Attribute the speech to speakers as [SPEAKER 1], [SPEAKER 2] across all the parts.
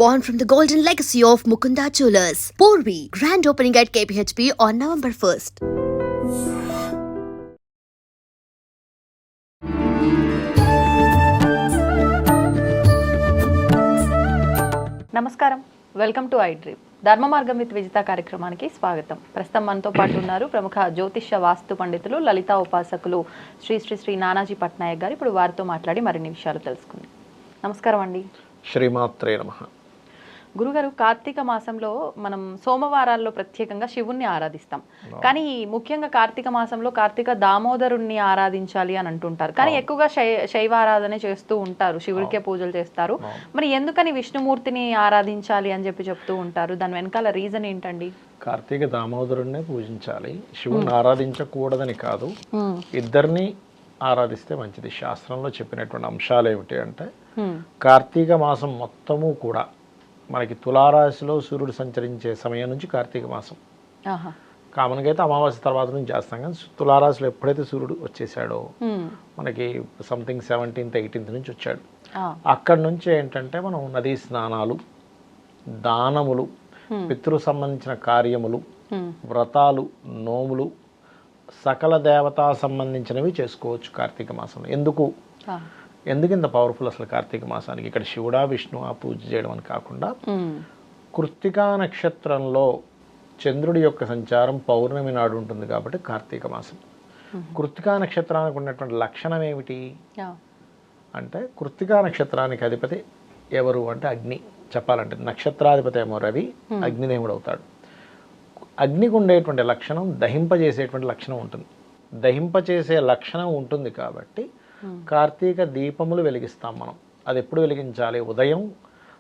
[SPEAKER 1] born from the golden legacy of Mukunda Jewelers. Porvi, grand opening at KPHP on November 1st.
[SPEAKER 2] నమస్కారం, welcome to I dream. ధర్మ మార్గం with Vijitha కార్యక్రమానికి స్వాగతం. ప్రస్తుతం మనతో పాటు ఉన్నారు ప్రముఖ జ్యోతిష్య వాస్తు పండితులు, లలితా ఉపాసకులు శ్రీ శ్రీ శ్రీ నానాజీ పట్నాయక్ గారు. ఇప్పుడు వారితో మాట్లాడి మరిన్ని విషయాలు తెలుసుకుందాం. నమస్కారం అండి.
[SPEAKER 3] శ్రీమాత్రే నమః.
[SPEAKER 2] గురుగారు, కార్తీక మాసంలో మనం సోమవారాల్లో ప్రత్యేకంగా శివుణ్ణి ఆరాధిస్తాం. కానీ ముఖ్యంగా కార్తీక మాసంలో కార్తీక దామోదరుణ్ణి ఆరాధించాలి అని అంటుంటారు. కానీ ఎక్కువగా శైవ ఆరాధన చేస్తూ ఉంటారు, శివుడికే పూజలు చేస్తారు. మరి ఎందుకని విష్ణుమూర్తిని ఆరాధించాలి అని చెప్తూ ఉంటారు? దాని వెనకాల రీజన్ ఏంటండి?
[SPEAKER 3] కార్తీక దామోదరుణ్ణే పూజించాలి, శివుణ్ణి ఆరాధించకూడదని కాదు. ఇద్దరిని ఆరాధిస్తే మంచిది. శాస్త్రంలో చెప్పినటువంటి అంశాలు ఏమిటి అంటే, కార్తీక మాసం మొత్తము కూడా మనకి తులారాశిలో సూర్యుడు సంచరించే సమయం నుంచి కార్తీక మాసం కామన్గా అయితే అమావాస్య తర్వాత నుంచి చేస్తాం. కానీ తులారాశిలో ఎప్పుడైతే సూర్యుడు వచ్చేసాడో మనకి సంథింగ్ 17th 18th నుంచి వచ్చాడు. అక్కడి నుంచి ఏంటంటే మనం నదీ స్నానాలు, దానములు, పితృ సంబంధించిన కార్యములు, వ్రతాలు, నోములు, సకల దేవతా సంబంధించినవి చేసుకోవచ్చు కార్తీక మాసంలో. ఎందుకు ఇంత పవర్ఫుల్ అసలు కార్తీక మాసానికి? ఇక్కడ శివుడా విష్ణు ఆ పూజ చేయడం అని కాకుండా, కృత్తికా నక్షత్రంలో చంద్రుడి యొక్క సంచారం పౌర్ణమి నాడు ఉంటుంది కాబట్టి కార్తీక మాసం. కృత్తికా నక్షత్రానికి ఉన్నటువంటి లక్షణం ఏమిటి అంటే, కృత్తికా నక్షత్రానికి అధిపతి ఎవరు అంటే అగ్ని. చెప్పాలంటే నక్షత్రాధిపతి ఏమో రవి, అగ్నిదేవుడు అవుతాడు. అగ్నికి ఉండేటువంటి లక్షణం దహింపజేసేటువంటి లక్షణం ఉంటుంది. దహింపచేసే లక్షణం ఉంటుంది కాబట్టి కార్తీక దీపములు వెలిగిస్తాం మనం. అది ఎప్పుడు వెలిగించాలి? ఉదయం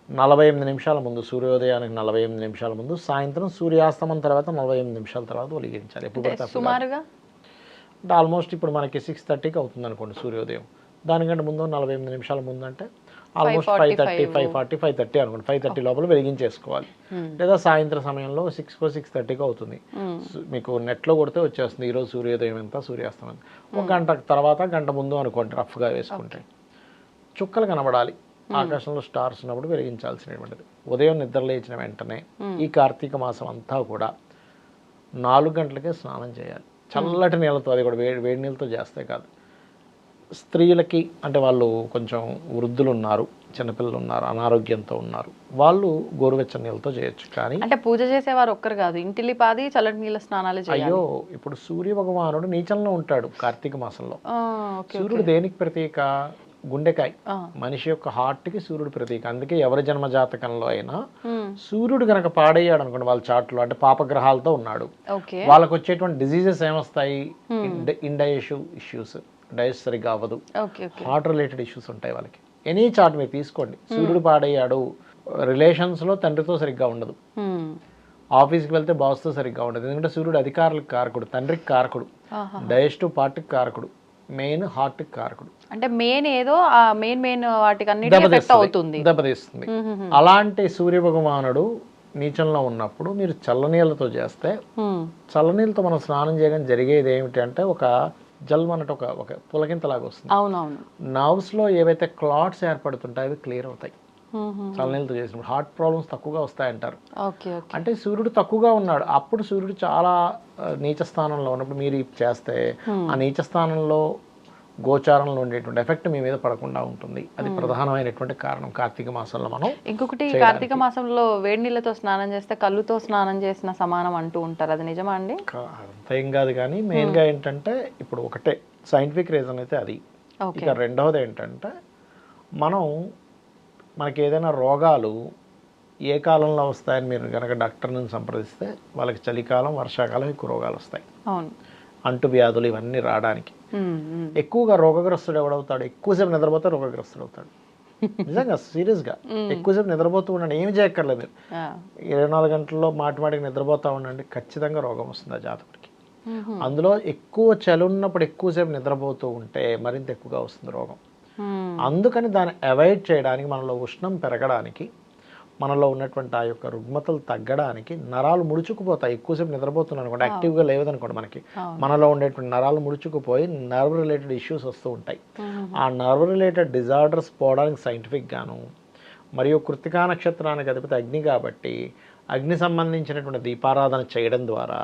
[SPEAKER 3] 48 నిమిషాల ముందు, సూర్యోదయానికి 48 నిమిషాల ముందు, సాయంత్రం సూర్యాస్తమం తర్వాత 48 నిమిషాల తర్వాత వెలిగించాలి. ఎప్పుడు పడితే
[SPEAKER 2] సుమారుగా
[SPEAKER 3] అంటే ఆల్మోస్ట్ ఇప్పుడు మనకి 6:30కి అవుతుంది అనుకోండి సూర్యోదయం. దానికంటే ముందు 48 నిమిషాల ముందు అంటే ఆల్మోస్ట్ 5:30, 5:40, 5:30 అనుకోండి. 5:30 లోపల వెలిగించేసుకోవాలి. లేదా సాయంత్రం సమయంలో 6:30కి అవుతుంది. మీకు నెట్లో కొడితే వచ్చేస్తుంది ఈరోజు సూర్యోదయం ఎంత, సూర్యాస్తమం ఎంత. ఒక గంట తర్వాత, గంట ముందు అనుకోండి రఫ్గా వేసుకుంటే. చుక్కలు కనబడాలి, ఆకాశంలో స్టార్స్ ఉన్నప్పుడు వెలిగించాల్సినటువంటిది. ఉదయం నిద్ర లేచిన వెంటనే ఈ కార్తీక మాసం అంతా కూడా 4 గంటలకే స్నానం చేయాలి. చల్లటి నీళ్ళతో, అది కూడా వేడి నీళ్ళతో చేస్తే కాదు. స్త్రీలకి అంటే వాళ్ళు కొంచెం వృద్ధులు ఉన్నారు, చిన్నపిల్లలు ఉన్నారు, అనారోగ్యంతో ఉన్నారు, వాళ్ళు గోరువెచ్చని నీళ్ళతో చేయొచ్చు. కానీ
[SPEAKER 2] అంటే పూజ చేసేవారు ఒక్కరు కాదు, ఇంటిలి పాది చల్లటి నీళ్ళ స్నానాలు చేయాలి.
[SPEAKER 3] అయ్యో, ఇప్పుడు సూర్య భగవానుడు నీచంలో ఉంటాడు కార్తీక మాసంలో. సూర్యుడు దేనికి ప్రతీక? గుండెకాయ. మనిషి యొక్క హార్ట్కి సూర్యుడు ప్రతీక. అందుకే ఎవరి జన్మ జాతకంలో అయినా సూర్యుడు కనుక పాడయ్యాడు అనుకోండి, వాళ్ళ చాట్లో అంటే పాపగ్రహాలతో ఉన్నాడు, వాళ్ళకు వచ్చేటువంటి డిజీజెస్ ఏమొస్తాయి? ఇండైజెషన్ ఇష్యూస్, డైజెస్ట్ సరిగ్గా అవ్వదు, హార్ట్ రిలేటెడ్ ఇష్యూస్ ఉంటాయి వాళ్ళకి. ఎనీ చార్ట్ మీరు తీసుకోండి, సూర్యుడు పాడయ్యాడు, రిలేషన్స్లో తండ్రితో సరిగ్గా ఉండదు, ఆఫీస్కి వెళ్తే బాస్తో సరిగ్గా ఉండదు. ఎందుకంటే సూర్యుడు అధికారులకు కారకుడు, తండ్రికి కారకుడు, డైజెస్టివ్ పార్ట్కి కారకుడు, మెయిన్ హార్ట్కి కారకుడు.
[SPEAKER 2] అంటే మెయిన్ ఏదో మెయిన్ వాటికి
[SPEAKER 3] దెబ్బతీస్తుంది. అలాంటి సూర్య భగవానుడు నీచంలో ఉన్నప్పుడు మీరు చల్లనీళ్ళతో చేస్తే, చల్లనీళ్ళతో మనం స్నానం చేయడం జరిగేది ఏమిటి అంటే, ఒక జల్ అన్నట్టు ఒక పులకింతలాగా వస్తుంది. నర్వ్స్లో ఏవైతే క్లాట్స్ ఏర్పడుతుంటాయో అవి క్లియర్ అవుతాయి చల్లనీళ్ళతో చేసినప్పుడు. హార్ట్ ప్రాబ్లమ్స్ తక్కువగా వస్తాయంటారు. అంటే సూర్యుడు తక్కువగా ఉన్నాడు, అప్పుడు సూర్యుడు చాలా నీచ స్థానంలో ఉన్నప్పుడు మీరు చేస్తే ఆ నీచ స్థానంలో గోచారంలో ఉండేటువంటి ఎఫెక్ట్ మీ మీద పడకుండా ఉంటుంది. అది ప్రధానమైనటువంటి కారణం కార్తీక మాసంలో మనం.
[SPEAKER 2] ఇంకొకటి, కార్తీక మాసంలో వేడి నీళ్ళతో స్నానం చేస్తే కళ్ళుతో స్నానం చేసిన సమానం అంటూ ఉంటారు, అది నిజమా అండి?
[SPEAKER 3] అంత ఏం కాదు, కానీ మెయిన్గా ఏంటంటే ఇప్పుడు ఒకటే సైంటిఫిక్ రీజన్ అయితే అది. ఇక రెండవది ఏంటంటే, మనకి ఏదైనా రోగాలు ఏ కాలంలో వస్తాయని మీరు కనుక డాక్టర్ని సంప్రదిస్తే, వాళ్ళకి చలికాలం, వర్షాకాలం ఎక్కువ రోగాలు వస్తాయి. అంటు వ్యాధులు ఇవన్నీ రావడానికి ఎక్కువగా రోగగ్రస్తుడు ఎవడవుతాడు? ఎక్కువసేపు నిద్రపోతే రోగగ్రస్తుడు అవుతాడు. నిజంగా సీరియస్గా ఎక్కువసేపు నిద్రపోతూ ఉండండి, ఏమి చేయక్కర్లేదు. 24 గంటల్లో మాటిమాటికి నిద్రపోతూ ఉండండి, ఖచ్చితంగా రోగం వస్తుంది ఆ జాతకుడికి. అందులో ఎక్కువ చలి ఉన్నప్పుడు ఎక్కువసేపు నిద్రపోతూ ఉంటే మరింత ఎక్కువగా వస్తుంది రోగం. అందుకని దాన్ని అవాయిడ్ చేయడానికి, మనలో ఉష్ణం పెరగడానికి, మనలో ఉన్నటువంటి ఆ యొక్క రుగ్మతలు తగ్గడానికి నరాలు ముడుచుకుపోతాయి. ఎక్కువసేపు నిద్రపోతున్నాను అనుకోండి, యాక్టివ్గా లేవదనుకోండి, మనలో ఉండేటువంటి నరాలు ముడుచుకుపోయి నర్వ్ రిలేటెడ్ ఇష్యూస్ వస్తూ ఉంటాయి. ఆ నర్వ్ రిలేటెడ్ డిజార్డర్స్ పోవడానికి సైంటిఫిక్ గాను మరియు కృత్తికా నక్షత్రానికి అధిపతి అగ్ని కాబట్టి అగ్ని సంబంధించినటువంటి దీపారాధన చేయడం ద్వారా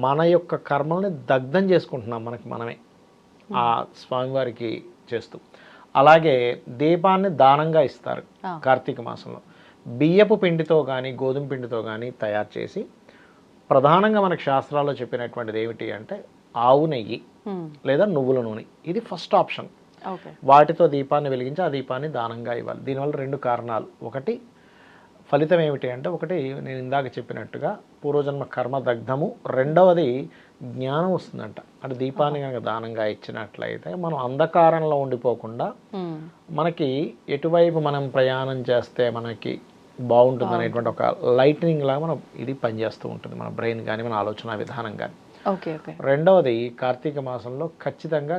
[SPEAKER 3] మన యొక్క కర్మల్ని దగ్ధం చేసుకుంటున్నాం మనమే ఆ స్వామివారికి చేస్తూ. అలాగే దీపాన్ని దానంగా ఇస్తారు కార్తీక మాసంలో. బియ్యపు పిండితో కానీ గోధుమ పిండితో కానీ తయారు చేసి, ప్రధానంగా మనకు శాస్త్రాల్లో చెప్పినటువంటిది ఏమిటి అంటే ఆవు నెయ్యి లేదా నువ్వుల నూనె, ఇది ఫస్ట్ ఆప్షన్. వాటితో దీపాన్ని వెలిగించి ఆ దీపాన్ని దానంగా ఇవ్వాలి. దీనివల్ల 2 కారణాలు. ఒకటి ఫలితం ఏమిటి అంటే, ఒకటి నేను ఇందాక చెప్పినట్టుగా పూర్వజన్మ కర్మ దగ్ధము, రెండవది జ్ఞానం వస్తుందంట. అంటే దీపాన్ని కనుక దానంగా ఇచ్చినట్లయితే మనం అంధకారంలో ఉండిపోకుండా మనకి ఎటువైపు మనం ప్రయాణం చేస్తే మనకి బాగుంటుంది అనేటువంటి ఒక లైట్నింగ్ లాగా మనం ఇది పనిచేస్తూ ఉంటుంది, మన బ్రెయిన్ కానీ మన ఆలోచన విధానం కానీ. రెండవది కార్తీక మాసంలో ఖచ్చితంగా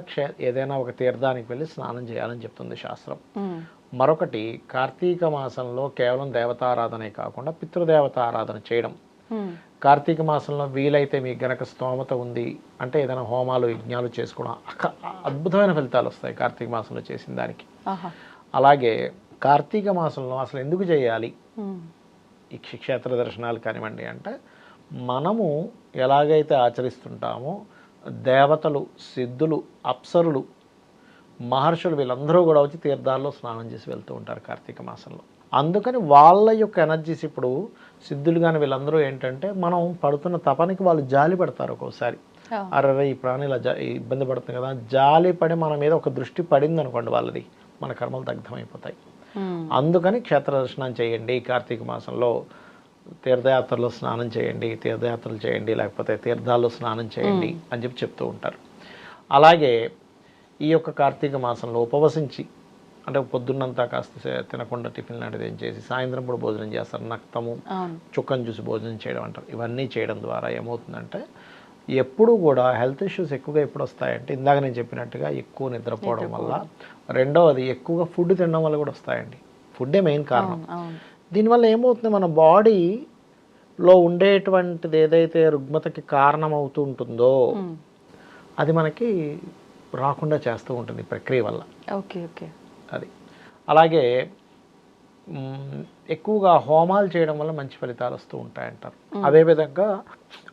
[SPEAKER 3] ఏదైనా ఒక తీర్థానికి వెళ్ళి స్నానం చేయాలని చెప్తుంది శాస్త్రం. మరొకటి కార్తీక మాసంలో కేవలం దేవతారాధనే కాకుండా పితృదేవతారాధన చేయడం. కార్తీక మాసంలో వీలైతే మీకు గనక స్తోమత ఉంది అంటే ఏదైనా హోమాలు యజ్ఞాలు చేసుకోవడం అద్భుతమైన ఫలితాలు వస్తాయి కార్తీక మాసంలో చేసిన దానికి. అలాగే కార్తీక మాసంలో అసలు ఎందుకు చేయాలి ఈ క్షేత్ర దర్శనాలు కానివ్వండి అంటే, మనము ఎలాగైతే ఆచరిస్తుంటామో దేవతలు, సిద్ధులు, అప్సరులు, మహర్షులు వీళ్ళందరూ కూడా వచ్చి తీర్థాల్లో స్నానం చేసి వెళ్తూ ఉంటారు కార్తీక మాసంలో. అందుకని వాళ్ళ యొక్క ఎనర్జీస్, ఇప్పుడు సిద్ధులు కానీ వీళ్ళందరూ ఏంటంటే మనం పడుతున్న తపనికి వాళ్ళు జాలి పడతారు ఒక్కోసారి. అరే ఈ ప్రాణి ఇలా ఇబ్బంది పడుతుంది కదా, జాలి పడి మన మీద ఒక దృష్టి పడింది అనుకోండి వాళ్ళది, మన కర్మలు దగ్ధమైపోతాయి. అందుకని క్షేత్ర దర్శనం చేయండి కార్తీక మాసంలో, తీర్థయాత్రలో స్నానం చేయండి, తీర్థయాత్రలు చేయండి, లేకపోతే తీర్థాల్లో స్నానం చేయండి అని చెప్తూ ఉంటారు. అలాగే ఈ యొక్క కార్తీక మాసంలో ఉపవసించి, అంటే పొద్దున్నంతా కాస్త తినకుండా టిఫిన్ లాంటిది ఏం చేసి సాయంత్రం కూడా భోజనం చేస్తారు. నక్తము, చుక్కను చూసి భోజనం చేయడం అంటారు. ఇవన్నీ చేయడం ద్వారా ఏమవుతుందంటే ఎప్పుడు కూడా హెల్త్ ఇష్యూస్ ఎక్కువగా ఎప్పుడు వస్తాయంటే, ఇందాక నేను చెప్పినట్టుగా ఎక్కువ నిద్రపోవడం వల్ల, రెండవది ఎక్కువగా ఫుడ్ తినడం వల్ల కూడా వస్తాయండి. ఫుడ్డే మెయిన్ కారణం. దీనివల్ల ఏమవుతుంది, మన బాడీలో ఉండేటువంటిది ఏదైతే రుగ్మతకి కారణం అవుతూ ఉంటుందో అది మనకి రాకుండా చేస్తూ ఉంటుంది ప్రక్రియ వల్ల. అది అలాగే ఎక్కువగా హోమాలు చేయడం వల్ల మంచి ఫలితాలు వస్తూ ఉంటాయంటారు. అదేవిధంగా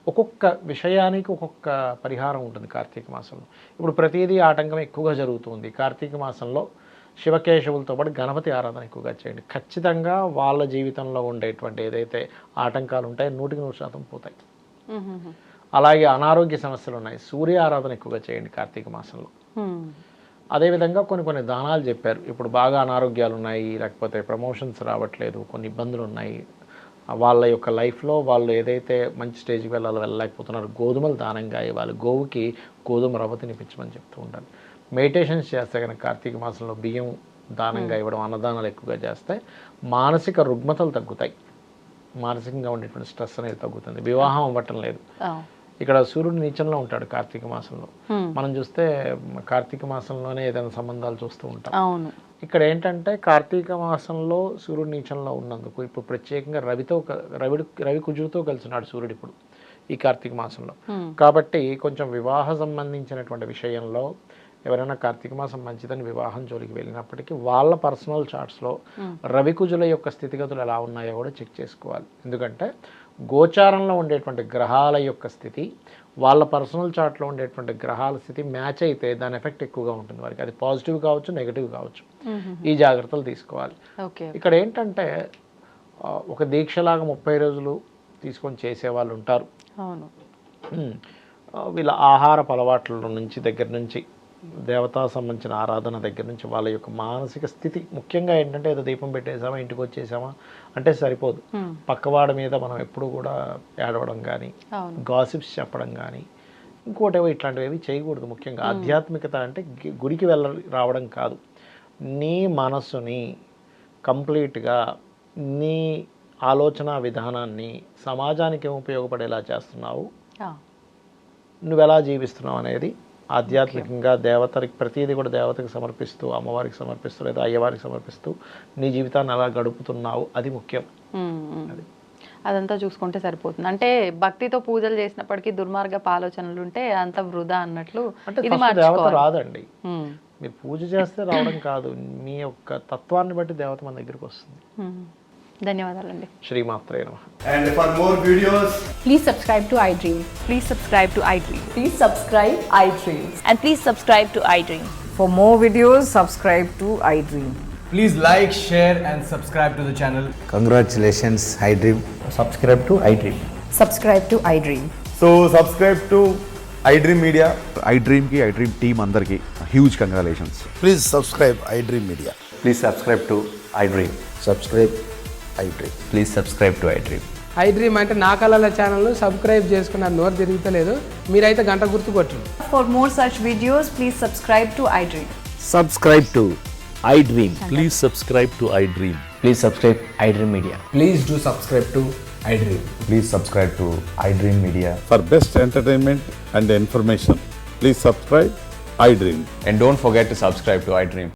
[SPEAKER 3] ఒక్కొక్క విషయానికి ఒక్కొక్క పరిహారం ఉంటుంది కార్తీక మాసంలో. ఇప్పుడు ప్రతిదీ ఆటంకం ఎక్కువగా జరుగుతుంది కార్తీక మాసంలో. శివకేశవులతో పాటు గణపతి ఆరాధన ఎక్కువగా చేయండి. ఖచ్చితంగా వాళ్ళ జీవితంలో ఉండేటువంటి ఏదైతే ఆటంకాలు ఉంటాయో 100% పోతాయి. అలాగే అనారోగ్య సమస్యలు ఉన్నాయి, సూర్య ఆరాధన ఎక్కువగా చేయండి కార్తీక మాసంలో. అదేవిధంగా కొన్ని దానాలు చెప్పారు. ఇప్పుడు బాగా అనారోగ్యాలు ఉన్నాయి, లేకపోతే ప్రమోషన్స్ రావట్లేదు, కొన్ని ఇబ్బందులు ఉన్నాయి, వాళ్ళ యొక్క లైఫ్లో వాళ్ళు ఏదైతే మంచి స్టేజ్కి వెళ్ళలేకపోతున్నారు, గోధుమలు దానంగా ఇవ్వాలి. గోవుకి గోధుమ రవ్వ తినిపించమని చెప్తూ ఉంటారు. మెడిటేషన్స్ చేస్తే కనుక కార్తీక మాసంలో బియ్యం దానంగా ఇవ్వడం, అన్నదానాలు ఎక్కువగా చేస్తే మానసిక రుగ్మతలు తగ్గుతాయి, మానసికంగా ఉండేటువంటి స్ట్రెస్ అనేది తగ్గుతుంది. వివాహం అవ్వటం లేదు. ఇక్కడ సూర్యుడు నీచంలో ఉంటాడు కార్తీక మాసంలో. మనం చూస్తే కార్తీక మాసంలోనే ఏదైనా సంబంధాలు చూస్తూ ఉంటాం. ఇక్కడ ఏంటంటే కార్తీక మాసంలో సూర్యుడు నీచంలో ఉన్నందుకు ఇప్పుడు ప్రత్యేకంగా రవి కుజుడితో కలిసినాడు సూర్యుడు ఇప్పుడు ఈ కార్తీక మాసంలో. కాబట్టి కొంచెం వివాహ సంబంధించినటువంటి విషయంలో ఎవరైనా కార్తీక మాసం మంచిదని వివాహం జోలికి వెళ్ళినప్పటికీ వాళ్ళ పర్సనల్ చార్ట్స్లో రవికుజుల యొక్క స్థితిగతులు ఎలా ఉన్నాయో కూడా చెక్ చేసుకోవాలి. ఎందుకంటే గోచారంలో ఉండేటువంటి గ్రహాల యొక్క స్థితి వాళ్ళ పర్సనల్ చార్ట్లో ఉండేటువంటి గ్రహాల స్థితి మ్యాచ్ అయితే దాని ఎఫెక్ట్ ఎక్కువగా ఉంటుంది వారికి. అది పాజిటివ్ కావచ్చు, నెగిటివ్ కావచ్చు. ఈ జాగ్రత్తలు తీసుకోవాలి. ఇక్కడ ఏంటంటే ఒక దీక్షలాగా 30 రోజులు తీసుకొని చేసేవాళ్ళు ఉంటారు. వీళ్ళ ఆహారపు అలవాట్ల నుంచి దగ్గర నుంచి దేవతా సంబంధించిన ఆరాధన దగ్గర నుంచి వాళ్ళ యొక్క మానసిక స్థితి, ముఖ్యంగా ఏంటంటే ఏదో దీపం పెట్టేసామా ఇంటికి వచ్చేసామా అంటే సరిపోదు. పక్కవాడి మీద మనం ఎప్పుడు కూడా ఏడవడం కానీ, గాసిప్స్ చెప్పడం కానీ, ఇంకోటేవో ఇట్లాంటివి చేయకూడదు. ముఖ్యంగా ఆధ్యాత్మికత అంటే గుడికి రావడం కాదు, నీ మనస్సుని కంప్లీట్గా నీ ఆలోచన విధానాన్ని సమాజానికి ఉపయోగపడేలా చేస్తున్నావు, నువ్వు ఎలా జీవిస్తున్నావు అనేది ఆధ్యాత్మికంగా దేవతకి ప్రతిదీ కూడా దేవతకి సమర్పిస్తూ, అమ్మవారికి సమర్పిస్తూ లేదా అయ్యవారికి సమర్పిస్తూ నీ జీవితాన్ని ఎలా గడుపుతున్నావు అది ముఖ్యం.
[SPEAKER 2] అదంతా చూసుకుంటే సరిపోతుంది. అంటే భక్తితో పూజలు చేసినప్పటికీ దుర్మార్గపు ఆలోచనలు ఉంటే అంత వృధా అన్నట్లు.
[SPEAKER 3] అంటే దేవత రాదండి. మీరు పూజ చేస్తే రావడం కాదు, మీ యొక్క తత్వాన్ని బట్టి దేవత మన దగ్గరికి వస్తుంది.
[SPEAKER 2] ధన్యవాదాలండి.
[SPEAKER 3] శ్రీమాత్రే నమః.
[SPEAKER 4] And for more videos,
[SPEAKER 5] Please subscribe to iDream.
[SPEAKER 6] Please subscribe to iDream.
[SPEAKER 5] Please subscribe iDream.
[SPEAKER 6] And please subscribe to iDream.
[SPEAKER 5] For more videos, subscribe to iDream.
[SPEAKER 4] please like, share, and subscribe to the channel.
[SPEAKER 7] Congratulations, iDream.
[SPEAKER 4] Subscribe to iDream.
[SPEAKER 5] Subscribe to iDream.
[SPEAKER 4] So subscribe to iDream Media.
[SPEAKER 8] iDream की iDream team अंदर की huge congratulations.
[SPEAKER 7] Please subscribe iDream Media.
[SPEAKER 9] Please subscribe to iDream.
[SPEAKER 7] Subscribe iDream.
[SPEAKER 9] Please subscribe to iDream.
[SPEAKER 10] iDream అంటే నా కళల ఛానల్ను subscribe చేసుకున్న నోరు తిరుగుతలేదు, మీరైతే గంట గుర్తు కొట్టండి.
[SPEAKER 5] For more such videos, please subscribe to iDream.
[SPEAKER 9] Subscribe to iDream.
[SPEAKER 11] Please subscribe to iDream.
[SPEAKER 9] Please subscribe iDream Media.
[SPEAKER 4] Please do subscribe to iDream.
[SPEAKER 9] Please subscribe to iDream Media.
[SPEAKER 8] For best entertainment and information, please subscribe iDream.
[SPEAKER 9] And don't forget to subscribe to iDream.